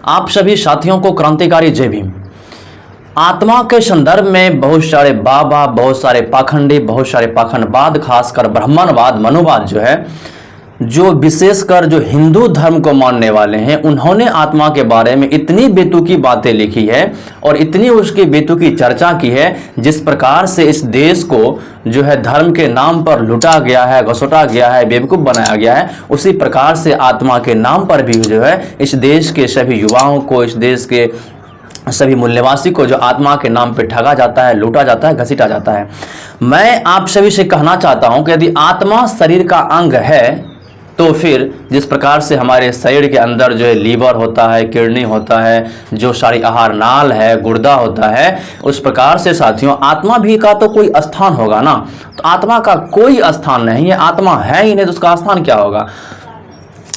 आप सभी साथियों को क्रांतिकारी जय भीम। आत्मा के संदर्भ में बहुत सारे बाबा, बहुत सारे पाखंडी, बहुत सारे पाखंडवाद, खासकर ब्राह्मणवाद, मनुवाद जो है, जो विशेषकर जो हिंदू धर्म को मानने वाले हैं, उन्होंने आत्मा के बारे में इतनी बेतुकी बातें लिखी है और इतनी उसकी बेतुकी चर्चा की है, जिस प्रकार से इस देश को जो है धर्म के नाम पर लूटा गया है, घसोटा गया है, बेवकूफ़ बनाया गया है, उसी प्रकार से आत्मा के नाम पर भी जो है इस देश के सभी युवाओं को, इस देश के सभी मूल्यवासी को जो आत्मा के नाम पे ठगा जाता है, लूटा जाता है, घसीटा जाता है। मैं आप सभी से कहना चाहता हूं कि यदि आत्मा शरीर का अंग है, तो फिर जिस प्रकार से हमारे शरीर के अंदर जो है लीवर होता है, किडनी होता है, जो सारी आहार नाल है, गुर्दा होता है, उस प्रकार से साथियों आत्मा भी का तो कोई स्थान होगा ना। तो आत्मा का कोई स्थान नहीं है, आत्मा है ही नहीं तो उसका स्थान क्या होगा।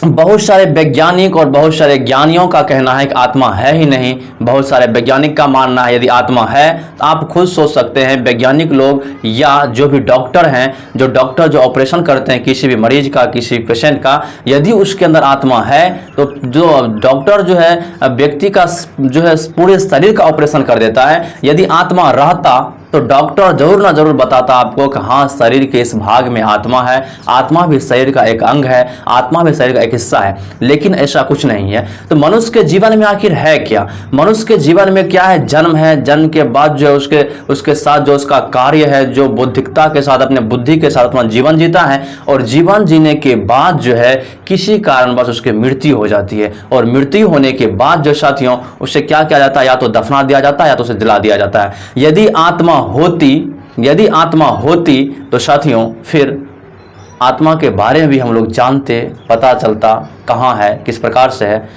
बहुत सारे वैज्ञानिक और बहुत सारे ज्ञानियों का कहना है कि आत्मा है ही नहीं। बहुत सारे वैज्ञानिक का मानना है यदि आत्मा है तो आप खुद सोच सकते हैं, वैज्ञानिक लोग या जो भी डॉक्टर हैं, जो डॉक्टर जो ऑपरेशन करते हैं किसी भी मरीज का, किसी पेशेंट का, यदि उसके अंदर आत्मा है तो जो डॉक्टर जो है व्यक्ति का जो है पूरे शरीर का ऑपरेशन कर देता है। यदि आत्मा रहता तो डॉक्टर जरूर ना जरूर बताता आपको कि हाँ शरीर के इस भाग में आत्मा है, आत्मा भी शरीर का एक अंग है, आत्मा भी शरीर का एक हिस्सा है। लेकिन ऐसा कुछ नहीं है। तो मनुष्य के जीवन में आखिर है क्या? मनुष्य के जीवन में क्या है? जन्म है, जन्म के बाद जो है उसके साथ जो उसका कार्य है, जो बौद्धिकता के साथ अपने बुद्धि के साथ अपना जीवन जीता है, और जीवन जीने के बाद जो है किसी कारणवश उसकी मृत्यु हो जाती है। और मृत्यु होने के बाद जो साथियों उसे क्या किया जाता है? या तो दफना दिया जाता है या तो उसे जला दिया जाता है। यदि आत्मा होती तो साथियों फिर आत्मा के बारे में भी हम लोग जानते, पता चलता कहाँ है, किस प्रकार से है।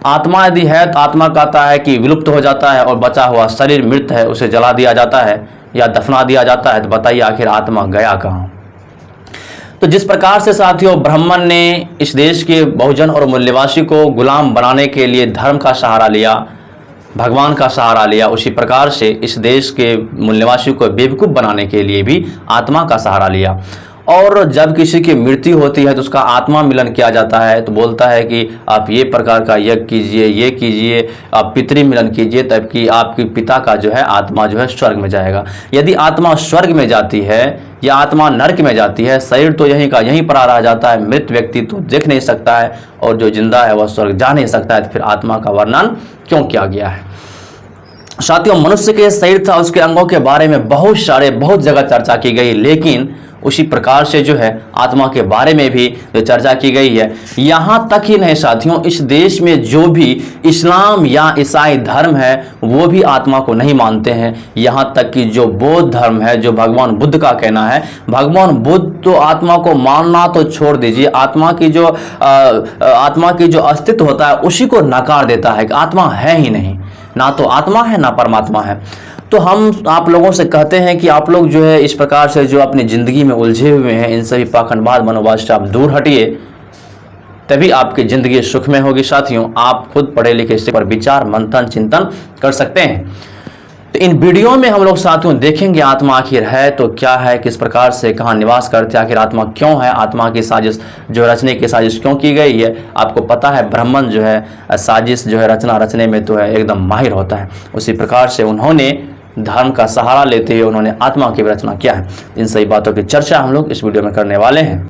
आत्मा यदि है तो आत्मा कहता है कि विलुप्त हो जाता है और बचा हुआ शरीर मृत है, उसे जला दिया जाता है या दफना दिया जाता है। तो बताइए आखिर आत्मा गया कहाँ? तो जिस प्रकार से साथियों ब्राह्मण ने इस देश के बहुजन और मूल्यवासी को गुलाम बनाने के लिए धर्म का सहारा लिया, भगवान का सहारा लिया, उसी प्रकार से इस देश के मूल्यवासी को बेवकूफ़ बनाने के लिए भी आत्मा का सहारा लिया। और जब किसी की मृत्यु होती है तो उसका आत्मा मिलन किया जाता है, तो बोलता है कि आप ये प्रकार का यज्ञ कीजिए, ये कीजिए, आप पितृ मिलन कीजिए, तब कि आपके पिता का जो है आत्मा जो है स्वर्ग में जाएगा। यदि आत्मा स्वर्ग में जाती है या आत्मा नरक में जाती है, शरीर तो यहीं का यहीं पर रह जाता है, मृत व्यक्ति तो देख नहीं सकता है और जो जिंदा है वह स्वर्ग जा नहीं सकता है। तो फिर आत्मा का वर्णन क्यों किया गया है? साथियों मनुष्य के शरीर था, उसके अंगों के बारे में बहुत जगह चर्चा की गई, लेकिन उसी प्रकार से जो है आत्मा के बारे में भी जो चर्चा की गई है। यहाँ तक ही नहीं साथियों, इस देश में जो भी इस्लाम या ईसाई धर्म है वो भी आत्मा को नहीं मानते हैं। यहाँ तक कि जो बौद्ध धर्म है, जो भगवान बुद्ध का कहना है, भगवान बुद्ध तो आत्मा को मानना तो छोड़ दीजिए, आत्मा की जो अस्तित्व होता है उसी को नकार देता है कि आत्मा है ही नहीं, ना तो आत्मा है ना परमात्मा है। तो हम आप लोगों से कहते हैं कि आप लोग जो है इस प्रकार से जो अपनी ज़िंदगी में उलझे हुए हैं, इन सभी पाखंडवाद मनोवाद से आप दूर हटिए, तभी आपकी ज़िंदगी सुख में होगी। साथियों आप खुद पढ़े लिखे इस पर विचार मंथन चिंतन कर सकते हैं। तो इन वीडियो में हम लोग साथियों देखेंगे आत्मा आखिर है तो क्या है, किस प्रकार से कहाँ निवास करते हैं, आखिर आत्मा क्यों है, आत्मा की साजिश जो रचने की साजिश क्यों की गई है। आपको पता है ब्राह्मण जो है साजिश जो है रचना रचने में तो है एकदम माहिर होता है। उसी प्रकार से उन्होंने धर्म का सहारा लेते हुए उन्होंने आत्मा की रचना किया है। इन सही बातों की चर्चा हम लोग इस वीडियो में करने वाले हैं।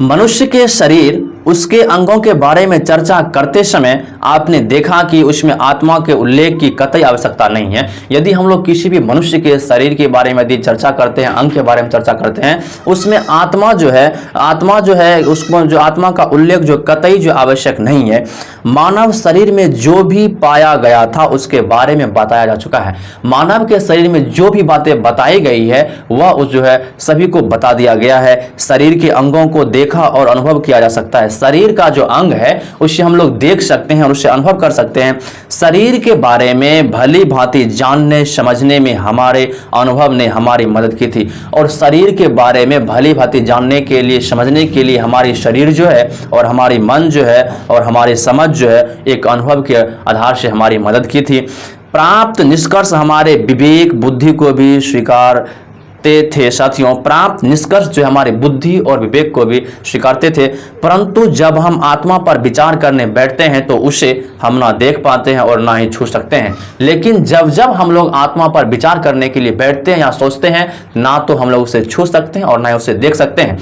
मनुष्य के शरीर उसके अंगों के बारे में चर्चा करते समय आपने देखा कि उसमें आत्मा के उल्लेख की कतई आवश्यकता नहीं है। यदि हम लोग किसी भी मनुष्य के शरीर के बारे में यदि चर्चा करते हैं, अंग के बारे में चर्चा करते हैं, उसमें आत्मा जो है उसको जो आत्मा का उल्लेख जो कतई जो आवश्यक नहीं है। मानव शरीर में जो भी पाया गया था उसके बारे में बताया जा चुका है। मानव के शरीर में जो भी बातें बताई गई है वह उस जो है सभी को बता दिया गया है। शरीर के अंगों को देखा और अनुभव किया जा सकता है। शरीर का जो अंग है उसे हम लोग देख सकते हैं और उसे अनुभव कर सकते हैं। शरीर के बारे में भली भांति जानने समझने में हमारे अनुभव ने हमारी मदद की थी, और शरीर के बारे में भली भांति जानने के लिए समझने के लिए हमारी शरीर जो है और हमारी मन जो है और हमारी समझ जो है एक अनुभव के आधार से हमारी मदद की थी। प्राप्त निष्कर्ष हमारे विवेक बुद्धि को भी स्वीकार थे साथियों, प्राप्त निष्कर्ष जो हमारी बुद्धि और विवेक को भी स्वीकारते थे, परंतु जब हम आत्मा पर विचार करने बैठते हैं तो उसे हम ना देख पाते हैं और ना ही छू सकते हैं। लेकिन जब जब हम लोग आत्मा पर विचार करने के लिए बैठते हैं या सोचते हैं, ना तो हम लोग उसे छू सकते हैं और ना ही उसे देख सकते हैं।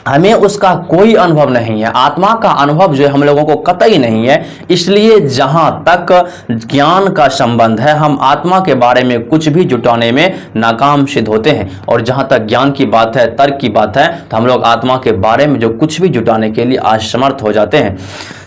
हमें उसका कोई अनुभव नहीं है। आत्मा का अनुभव जो है हम लोगों को कतई नहीं है। इसलिए जहां तक ज्ञान का संबंध है, हम आत्मा के बारे में कुछ भी जुटाने में नाकाम सिद्ध होते हैं। और जहां तक ज्ञान की बात है, तर्क की बात है, तो हम लोग आत्मा के बारे में जो कुछ भी जुटाने के लिए असमर्थ हो जाते हैं।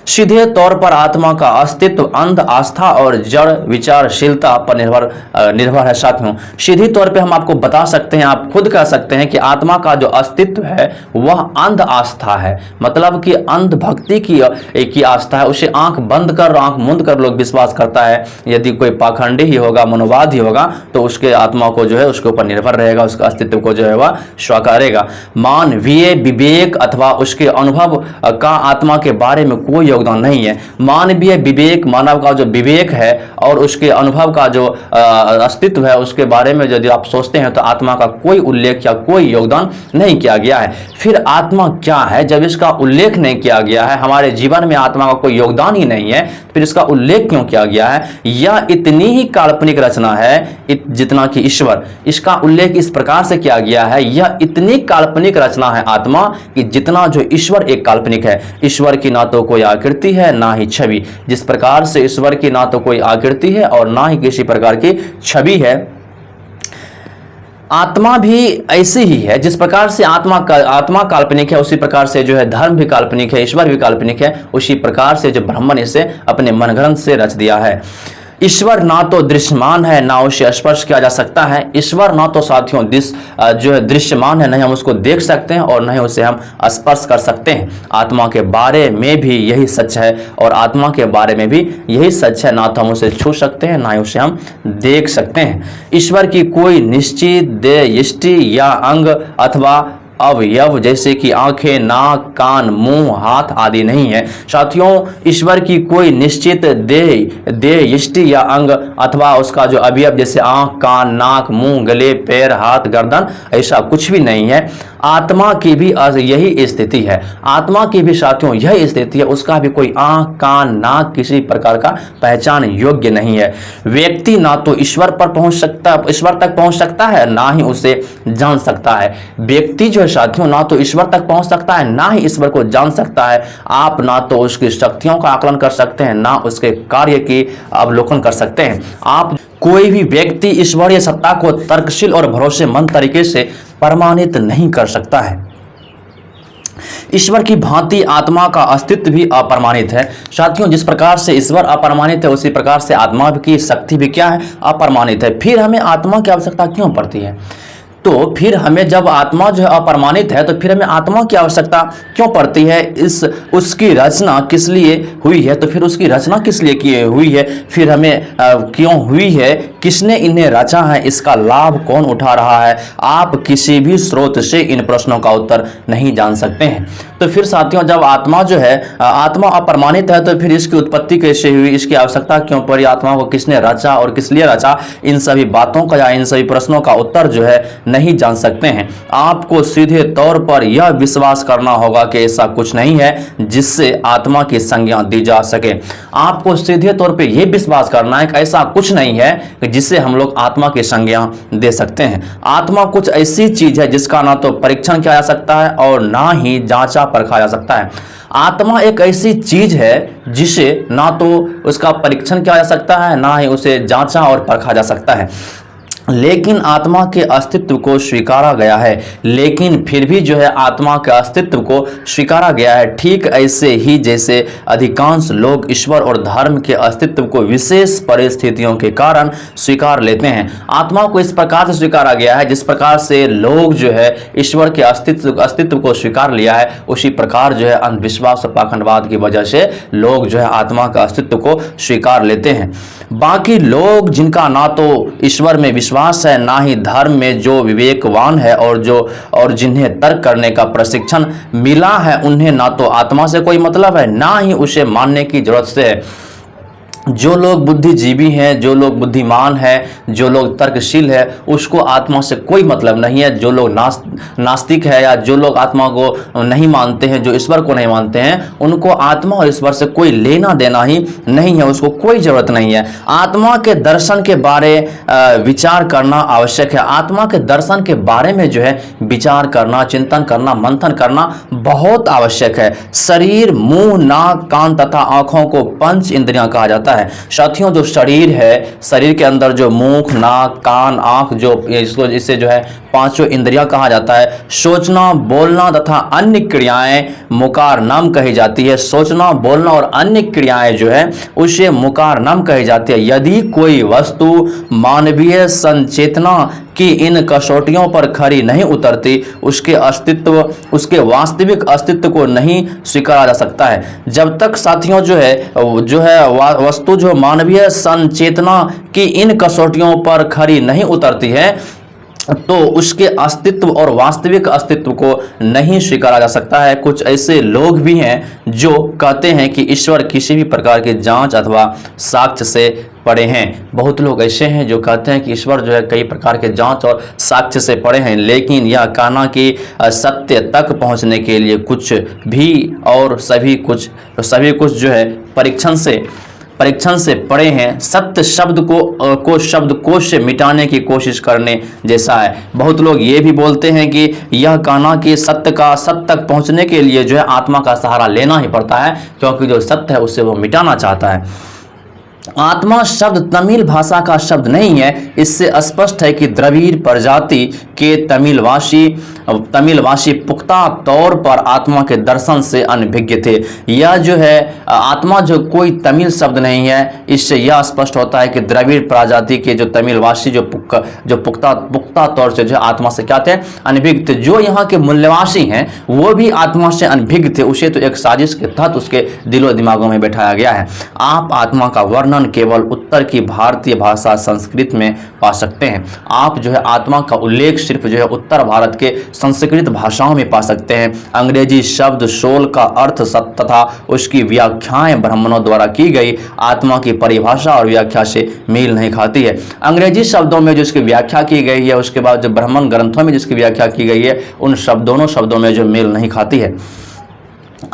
सीधे तौर पर आत्मा का अस्तित्व अंध आस्था और जड़ विचारशीलता पर निर्भर है साथियों। सीधी तौर पे हम आपको बता सकते हैं, आप खुद कह सकते हैं कि आत्मा का जो अस्तित्व है वह अंध आस्था है। मतलब कि अंध भक्ति की आस्था है। उसे आंख बंद कर, आंख मूंद कर लोग विश्वास करता है। यदि कोई पाखंडी ही होगा, मनोवाद ही होगा, तो उसके आत्मा को जो है उसके ऊपर निर्भर रहेगा, उसका अस्तित्व को जो है वह स्वीकारेगा। मानवीय विवेक अथवा उसके अनुभव का आत्मा के बारे में कोई योगदान नहीं है। मानवीय विवेक, मानव का जो विवेक है और उसके अनुभव का जो अस्तित्व है, उसके बारे में यदि आप सोचते हैं तो आत्मा का कोई उल्लेख या कोई योगदान नहीं किया गया है। फिर आत्मा क्या है जब इसका उल्लेख नहीं किया गया है? हमारे जीवन में आत्मा का कोई योगदान ही नहीं है, फिर इसका उल्लेख क्यों किया गया है? यह इतनी ही काल्पनिक रचना है जितना कि ईश्वर। इसका उल्लेख इस प्रकार से किया गया है, यह इतनी काल्पनिक रचना है आत्मा कि जितना जो ईश्वर एक काल्पनिक है। ईश्वर की ना तो कोई आकृति है ना ही छवि। जिस प्रकार से ईश्वर की ना तो कोई आकृति है और ना ही किसी प्रकार की छवि है, आत्मा भी ऐसी ही है। जिस प्रकार से आत्मा काल्पनिक है, उसी प्रकार से जो है धर्म भी काल्पनिक है, ईश्वर भी काल्पनिक है। उसी प्रकार से जो ब्राह्मण इसे अपने मनगढ़ंत से रच दिया है। ईश्वर ना तो दृश्यमान है, ना उसे स्पर्श किया जा सकता है। ईश्वर ना तो साथियों जो है दृश्यमान है, नहीं हम उसको देख सकते हैं और नहीं उसे हम स्पर्श कर सकते हैं। आत्मा के बारे में भी यही सच है और आत्मा के बारे में भी यही सच है, ना तो हम उसे छू सकते हैं ना ही उसे हम देख सकते हैं। ईश्वर की कोई निश्चित देह, यष्टि या अंग अथवा अवयव जैसे कि आंखें, नाक, कान, मुंह, हाथ आदि नहीं है। साथियों, ईश्वर की कोई निश्चित देह, यष्टि या अंग अथवा उसका जो अवयव जैसे आंख, कान, नाक, मुंह, गले, पैर, हाथ, गर्दन, ऐसा कुछ भी नहीं है। आत्मा की भी यही स्थिति है। आत्मा की भी साथियों यही स्थिति है। उसका भी कोई आंख, कान, नाक किसी प्रकार का पहचान योग्य नहीं है। व्यक्ति ना तो ईश्वर तक पहुंच सकता है, ना ही उसे जान सकता है। व्यक्ति जो साथियों ना तो ईश्वर तक पहुंच सकता है, ना ही ईश्वर को जान सकता है। आप ना तो उसकी शक्तियों का आकलन कर सकते हैं, ना उसके कार्य की अवलोकन कर सकते हैं। आप कोई भी व्यक्ति ईश्वरीय सत्ता को तर्कशील और भरोसेमंद तरीके से प्रमाणित नहीं कर सकता है। ईश्वर की भांति आत्मा का अस्तित्व भी अप्रमाणित है। साथियों, जिस प्रकार से ईश्वर अप्रमाणित है, उसी प्रकार से आत्मा की शक्ति भी क्या है? अप्रमाणित है। फिर हमें आत्मा की आवश्यकता क्यों पड़ती है? तो फिर हमें जब आत्मा जो है अप्रमाणित है, तो फिर हमें आत्मा की आवश्यकता क्यों पड़ती है? उसकी रचना किस लिए हुई है? तो फिर उसकी रचना किस लिए की हुई है? फिर हमें क्यों हुई है? किसने इन्हें रचा है? इसका लाभ कौन उठा रहा है? आप किसी भी स्रोत से इन प्रश्नों का उत्तर नहीं जान सकते हैं। तो फिर साथियों, जब आत्मा जो है आत्मा अप्रमाणित है, तो फिर इसकी उत्पत्ति कैसे हुई? इसकी आवश्यकता क्यों पड़ी? आत्मा को किसने रचा और किस लिए रचा? इन सभी बातों का या इन सभी प्रश्नों का उत्तर जो है नहीं जान सकते हैं। आपको सीधे तौर पर यह विश्वास करना होगा कि ऐसा कुछ नहीं है जिससे आत्मा की संज्ञा दी जा सके। आपको सीधे तौर पे यह विश्वास करना है कि ऐसा कुछ नहीं है जिससे हम लोग आत्मा की संज्ञा दे सकते हैं। आत्मा कुछ ऐसी चीज है जिसका ना तो परीक्षण किया जा सकता है और ना ही जांचा परखा जा सकता है। आत्मा एक ऐसी चीज है जिसे ना तो उसका परीक्षण किया जा सकता है, ना ही उसे जांचा और परखा जा सकता है। लेकिन आत्मा के अस्तित्व को स्वीकारा गया है। लेकिन फिर भी जो है आत्मा के अस्तित्व को स्वीकारा गया है, ठीक ऐसे ही जैसे अधिकांश लोग ईश्वर और धर्म के अस्तित्व को विशेष परिस्थितियों के कारण स्वीकार लेते हैं। आत्मा को इस प्रकार से स्वीकारा गया है जिस प्रकार से लोग जो है ईश्वर के अस्तित्व को स्वीकार लिया है, उसी प्रकार जो है अंधविश्वास और पाखंडवाद की वजह से लोग जो है आत्मा के अस्तित्व को स्वीकार लेते हैं। बाकी लोग जिनका ना तो ईश्वर में विश्वास है, ना ही धर्म में, जो विवेकवान है और जिन्हें तर्क करने का प्रशिक्षण मिला है, उन्हें ना तो आत्मा से कोई मतलब है, ना ही उसे मानने की जरूरत से है। जो लोग बुद्धिजीवी हैं, जो लोग बुद्धिमान हैं, जो लोग तर्कशील है, उसको आत्मा से कोई मतलब नहीं है। जो लोग नास्तिक है या जो लोग आत्मा को नहीं मानते हैं, जो ईश्वर को नहीं मानते हैं, उनको आत्मा और ईश्वर से कोई लेना देना ही नहीं है, उसको कोई ज़रूरत नहीं है। आत्मा के दर्शन के बारे विचार करना आवश्यक है। आत्मा के दर्शन के बारे में जो है विचार करना, चिंतन करना, मंथन करना बहुत आवश्यक है। शरीर, मुंह, नाक, कान तथा आँखों को पंच इंद्रियां कहा जाता है। साथियों, जो शरीर है, शरीर के अंदर जो मुंह, नाक, कान, आंख, जो इसको इससे जो है पांचों इंद्रियां कहा जाता है। सोचना, बोलना तथा अन्य क्रियाएं मुकारनम कही जाती है। सोचना, बोलना और अन्य क्रियाएं जो है उसे मुकारनम कही जाती है। यदि कोई वस्तु मानवीय संचेतना कि इन कसौटियों पर खरी नहीं उतरती, उसके अस्तित्व, उसके वास्तविक अस्तित्व को नहीं स्वीकारा जा सकता है। जब तक साथियों जो है वस्तु जो मानवीय संचेतना की इन कसौटियों पर खरी नहीं उतरती है, तो उसके अस्तित्व और वास्तविक अस्तित्व को नहीं स्वीकारा जा सकता है। कुछ ऐसे लोग भी हैं जो कहते हैं कि ईश्वर किसी भी प्रकार की जांच अथवा साक्ष्य से पड़े हैं। बहुत लोग ऐसे हैं जो कहते हैं कि ईश्वर जो है कई प्रकार के जांच और साक्ष्य से पड़े हैं, लेकिन यह कहना कि सत्य तक पहुंचने के लिए कुछ भी और सभी कुछ जो है परीक्षण से पड़े हैं। सत्य शब्द को शब्दकोश से मिटाने की कोशिश करने जैसा है। बहुत लोग ये भी बोलते हैं कि यह कहना कि सत्य तक पहुंचने के लिए जो है आत्मा का सहारा लेना ही पड़ता है, क्योंकि जो सत्य है उसे वो मिटाना चाहता है। आत्मा शब्द तमिल भाषा का शब्द नहीं है। इससे स्पष्ट है कि द्रविड़ प्रजाति के तमिलवासी पुख्ता तौर पर आत्मा के दर्शन से अनभिज्ञ थे। यह जो है आत्मा जो कोई तमिल शब्द नहीं है, इससे यह स्पष्ट होता है कि द्रविड़ प्रजाति के जो तमिलवासी जो पुख्ता तौर से जो आत्मा से क्या थे, अनभिज्ञ थे। जो यहाँ के मूल्यवासी हैं वो भी आत्मा से अनभिज्ञ थे। उसे तो एक साजिश के तहत उसके दिलो दिमागों में बैठाया गया है। आप आत्मा का वर्णन केवल उत्तर की भारतीय भाषा संस्कृत में पा सकते हैं। आप जो है आत्मा का उल्लेख सिर्फ जो है उत्तर भारत के संस्कृत भाषाओं में पा सकते हैं। अंग्रेजी शब्द सोल का अर्थ सत्य तथा उसकी व्याख्याएं ब्राह्मणों द्वारा की गई आत्मा की परिभाषा और व्याख्या से मेल नहीं खाती है। अंग्रेजी शब्दों में जिसकी व्याख्या की गई है, उसके बाद जो ब्राह्मण ग्रंथों में जिसकी व्याख्या की गई है, उन दोनों शब्दों में जो मेल नहीं खाती है।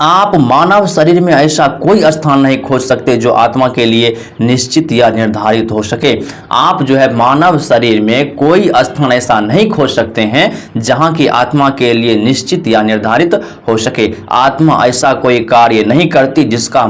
आप मानव शरीर में ऐसा कोई स्थान नहीं खोज सकते जो आत्मा के लिए निश्चित या निर्धारित हो सके। आप जो है मानव शरीर में कोई स्थान ऐसा नहीं खोज सकते हैं जहां की आत्मा के लिए निश्चित या निर्धारित हो सके। आत्मा ऐसा कोई कार्य नहीं करती जिसका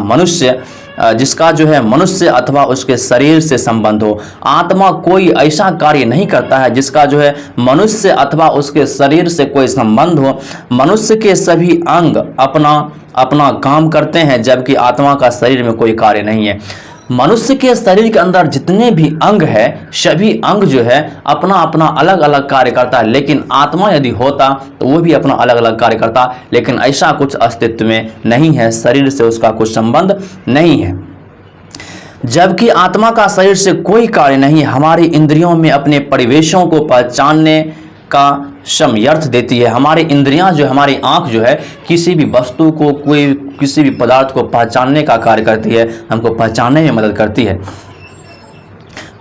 जो है मनुष्य अथवा उसके शरीर से संबंध हो। आत्मा कोई ऐसा कार्य नहीं करता है जिसका जो है मनुष्य अथवा उसके शरीर से कोई संबंध हो। मनुष्य के सभी अंग अपना काम करते हैं, जबकि आत्मा का शरीर में कोई कार्य नहीं है। मनुष्य के शरीर के अंदर जितने भी अंग है, सभी अंग जो है अपना अपना अलग अलग कार्य करता है, लेकिन आत्मा यदि होता तो वो भी अपना अलग अलग कार्य करता, लेकिन ऐसा कुछ अस्तित्व में नहीं है। शरीर से उसका कुछ संबंध नहीं है। जबकि आत्मा का शरीर से कोई कार्य नहीं। हमारी इंद्रियों में अपने परिवेशों को पहचानने का समर्थ देती है। हमारी इंद्रियां जो, हमारी आंख जो है किसी भी वस्तु को, किसी भी पदार्थ को पहचानने का कार्य करती है, हमको पहचानने में मदद करती है।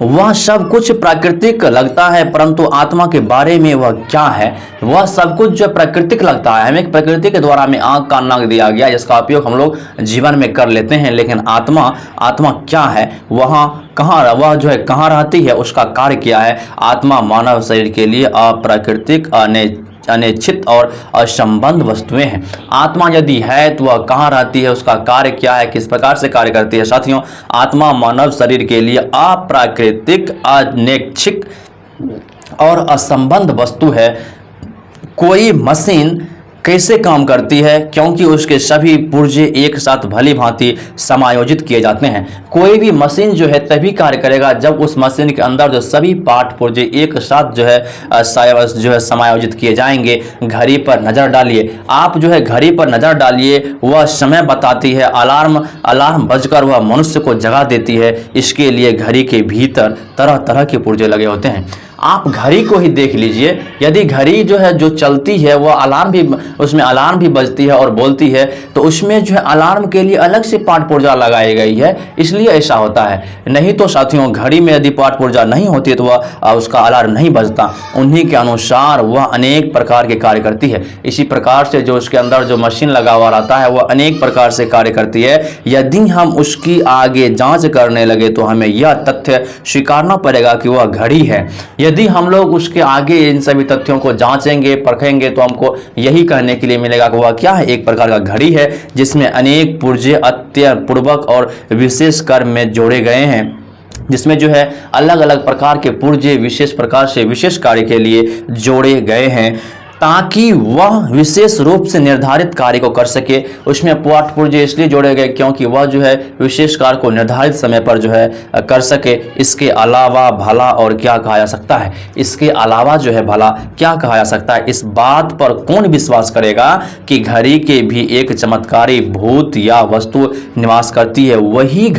वह सब कुछ प्राकृतिक लगता है, परंतु आत्मा के बारे में वह क्या है, वह सब कुछ जो प्राकृतिक लगता है। हमें प्रकृति के द्वारा हमें आँख कान नाक दिया गया, जिसका उपयोग हम लोग जीवन में कर लेते हैं, लेकिन आत्मा क्या है, वह जो है कहाँ रहती है, उसका कार्य क्या है। आत्मा मानव शरीर के लिए अप्राकृतिक, अनिश्चित और असंबद्ध वस्तुएं हैं। आत्मा यदि है तो वह कहाँ रहती है, उसका कार्य क्या है, किस प्रकार से कार्य करती है। साथियों, आत्मा मानव शरीर के लिए अप्राकृतिक, अनैच्छिक और असंबद्ध वस्तु है। कोई मशीन कैसे काम करती है, क्योंकि उसके सभी पुर्जे एक साथ भली भांति समायोजित किए जाते हैं। कोई भी मशीन जो है तभी कार्य करेगा जब उस मशीन के अंदर जो सभी पार्ट पुर्जे एक साथ जो है समायोजित किए जाएंगे। घड़ी पर नज़र डालिए, आप जो है घड़ी पर नज़र डालिए, वह समय बताती है। अलार्म बजकर वह मनुष्य को जगा देती है। इसके लिए घड़ी के भीतर तरह तरह के पुर्जे लगे होते हैं। आप घड़ी को ही देख लीजिए, यदि घड़ी जो है जो चलती है वह अलार्म भी, उसमें अलार्म भी बजती है और बोलती है, तो उसमें जो है अलार्म के लिए अलग से पाठ पुर्जा लगाई गई है, इसलिए ऐसा होता है। नहीं तो साथियों घड़ी में यदि पाठ पुर्जा नहीं होती तो वह उसका अलार्म नहीं बजता। उन्हीं के अनुसार वह अनेक प्रकार के कार्य करती है। इसी प्रकार से जो उसके अंदर जो मशीन लगा हुआ रहता है वह अनेक प्रकार से कार्य करती है। यदि हम उसकी आगे जांच करने लगे तो हमें यह तथ्य स्वीकारना पड़ेगा कि वह घड़ी है। यदि हम लोग उसके आगे इन सभी तथ्यों को जांचेंगे परखेंगे तो हमको यही कहने के लिए मिलेगा कि वह क्या है, एक प्रकार का घड़ी है जिसमें अनेक पुर्जे अत्यपूर्वक और विशेष कर्म में जोड़े गए हैं, जिसमें जो है अलग अलग प्रकार के पुर्जे विशेष प्रकार से विशेष कार्य के लिए जोड़े गए हैं ताकि वह विशेष रूप से निर्धारित कार्य को कर सके। उसमें पाठ पुर्जे इसलिए जोड़े गए क्योंकि वह जो है विशेष कार्य को निर्धारित समय पर जो है कर सके। इसके अलावा भला और क्या कहा जा सकता है, इसके अलावा जो है भला क्या कहा जा सकता है। इस बात पर कौन विश्वास करेगा कि घड़ी के भी एक चमत्कारी भूत या वस्तु निवास करती है, वही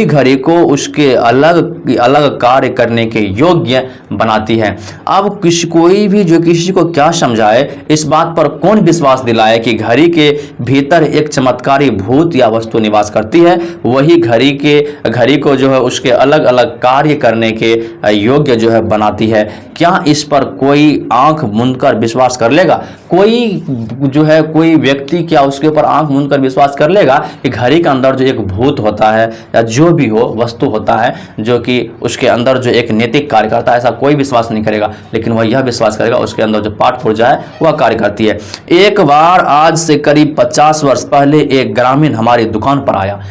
घड़ी को उसके अलग अलग कार्य करने के योग्य बनाती है। अब कोई भी जो किसी को क्या समझाए, इस बात पर कौन विश्वास दिलाए कि घड़ी के भीतर एक चमत्कारी भूत या वस्तु निवास करती है, वही घड़ी को जो है उसके अलग अलग कार्य करने के योग्य जो है बनाती है। क्या इस पर कोई आंख मूंदकर विश्वास कर लेगा? कोई व्यक्ति क्या उसके ऊपर आंख मूंदकर विश्वास कर लेगा कि घड़ी के अंदर जो एक भूत होता है या जो भी हो वस्तु होता है जो कि उसके अंदर जो एक नैतिक कार्य करता है, ऐसा कोई विश्वास नहीं करेगा। लेकिन वह यह विश्वास करेगा उसके अंदर जो पाठ पुर्जा है वह कार्य करती है। एक बार आज से करीब 50 वर्ष पहले एक ग्रामीण हमारी दुकान पर आया।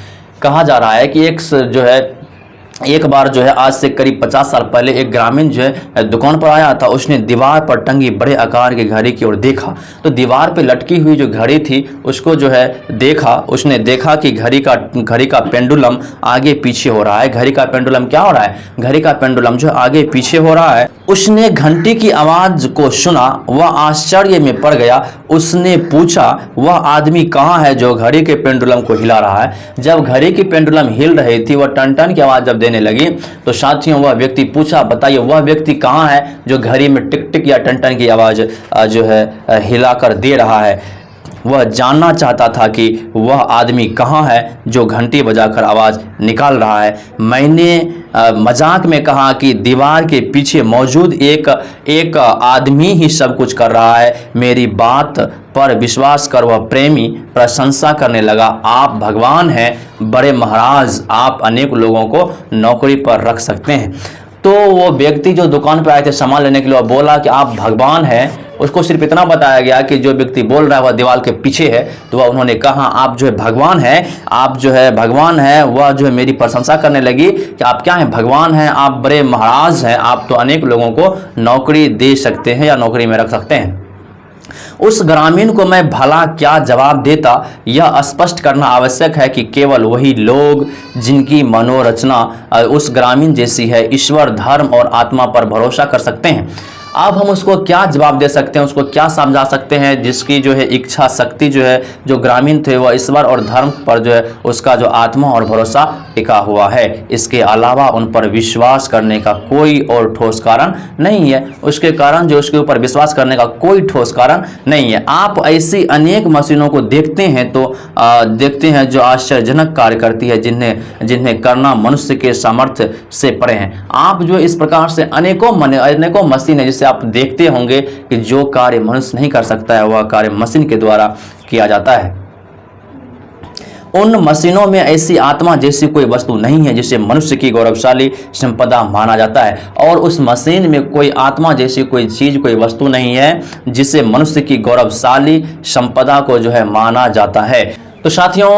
कहा जा रहा है कि एक बार जो है आज से करीब 50 साल पहले एक ग्रामीण जो है दुकान पर आया था। उसने दीवार पर टंगी बड़े आकार की घड़ी की ओर देखा, तो दीवार पे लटकी हुई जो घड़ी थी उसको जो है देखा। उसने देखा कि घड़ी का पेंडुलम आगे पीछे हो रहा है। घड़ी का पेंडुलम क्या हो रहा है? घड़ी का पेंडुलम जो आगे पीछे हो रहा है। उसने घंटी की आवाज को सुना, वह आश्चर्य में पड़ गया। उसने पूछा वह आदमी कहाँ है जो घड़ी के पेंडुलम को हिला रहा है। जब घड़ी की पेंडुलम हिल रही थी, वह टन टन की आवाज जब देने लगी तो साथियों वह व्यक्ति पूछा, बताइए वह व्यक्ति कहाँ है जो घड़ी में टिक टिक या टन टन की आवाज जो है हिलाकर दे रहा है। वह जानना चाहता था कि वह आदमी कहाँ है जो घंटी बजाकर आवाज निकाल रहा है। मैंने मजाक में कहा कि दीवार के पीछे मौजूद एक आदमी ही सब कुछ कर रहा है। मेरी बात पर विश्वास कर वह प्रेमी प्रशंसा करने लगा, आप भगवान हैं बड़े महाराज, आप अनेक लोगों को नौकरी पर रख सकते हैं। तो वो व्यक्ति जो दुकान पर आए थे सामान लेने के लिए, बोला कि आप भगवान हैं। उसको सिर्फ इतना बताया गया कि जो व्यक्ति बोल रहा है वह दीवार के पीछे है, तो वह उन्होंने कहा आप जो है भगवान हैं, आप जो है भगवान हैं। वह जो है मेरी प्रशंसा करने लगी कि आप क्या हैं? भगवान हैं, आप बड़े महाराज हैं, आप तो अनेक लोगों को नौकरी दे सकते हैं या नौकरी में रख सकते हैं। उस ग्रामीण को मैं भला क्या जवाब देता, यह स्पष्ट करना आवश्यक है कि केवल वही लोग जिनकी मनोरचना उस ग्रामीण जैसी है ईश्वर, धर्म और आत्मा पर भरोसा कर सकते हैं। अब हम उसको क्या जवाब दे सकते हैं, उसको क्या समझा सकते हैं जिसकी जो है इच्छा शक्ति जो है, जो ग्रामीण थे वह ईश्वर और धर्म पर जो है उसका जो आत्मा और भरोसा टिका हुआ है। इसके अलावा उन पर विश्वास करने का कोई और ठोस कारण नहीं है। उसके कारण जो उसके ऊपर विश्वास करने का कोई ठोस कारण नहीं है। आप ऐसी अनेक मशीनों को देखते हैं तो देखते हैं जो आश्चर्यजनक कार्य करती है, जिन्हें करना मनुष्य के सामर्थ्य से परे हैं। आप जो इस प्रकार से अनेकों मशीनें जिसे आप देखते होंगे कि जो कार्य मनुष्य नहीं कर सकता है वह कार्य मशीन के द्वारा किया जाता है। उन मशीनों में ऐसी आत्मा जैसी कोई वस्तु नहीं है जिसे मनुष्य की गौरवशाली संपदा माना जाता है, और उस मशीन में कोई आत्मा जैसी कोई चीज, कोई वस्तु नहीं है जिसे मनुष्य की गौरवशाली संपदा को जो है माना जाता है। तो साथियों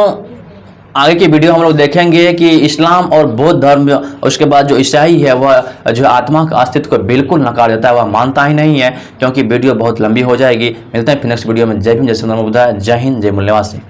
आगे की वीडियो हम लोग देखेंगे कि इस्लाम और बौद्ध धर्म, उसके बाद जो ईसाई है वह जो आत्मा का अस्तित्व को बिल्कुल नकार देता है, वह मानता ही नहीं है, क्योंकि वीडियो बहुत लंबी हो जाएगी। मिलते हैं फिर नेक्स्ट वीडियो में। जय भीम, जय श्री राम, जय हिंद, जय मूल्यवासी।